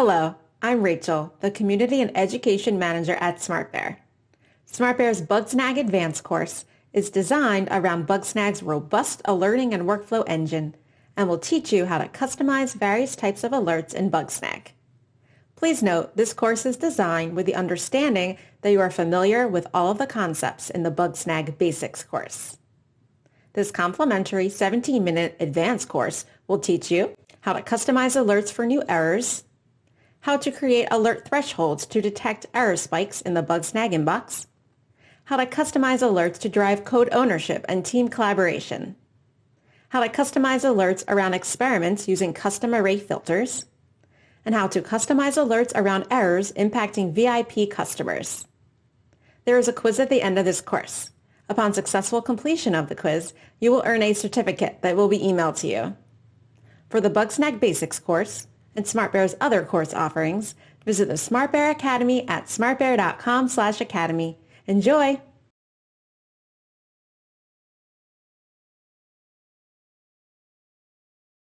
Hello, I'm Rachel, the Community and Education Manager at SmartBear. SmartBear's Bugsnag Advanced course is designed around Bugsnag's robust alerting and workflow engine and will teach you how to customize various types of alerts in Bugsnag. Please note, this course is designed with the understanding that you are familiar with all of the concepts in the Bugsnag Basics course. This complimentary 17-minute advanced course will teach you how to customize alerts for new errors, how to create alert thresholds to detect error spikes in the Bugsnag inbox, how to customize alerts to drive code ownership and team collaboration, how to customize alerts around experiments using custom array filters, and how to customize alerts around errors impacting VIP customers. There is a quiz at the end of this course. Upon successful completion of the quiz, you will earn a certificate that will be emailed to you. For the Bugsnag Basics course and SmartBear's other course offerings, visit the SmartBear Academy at smartbear.com/academy. Enjoy!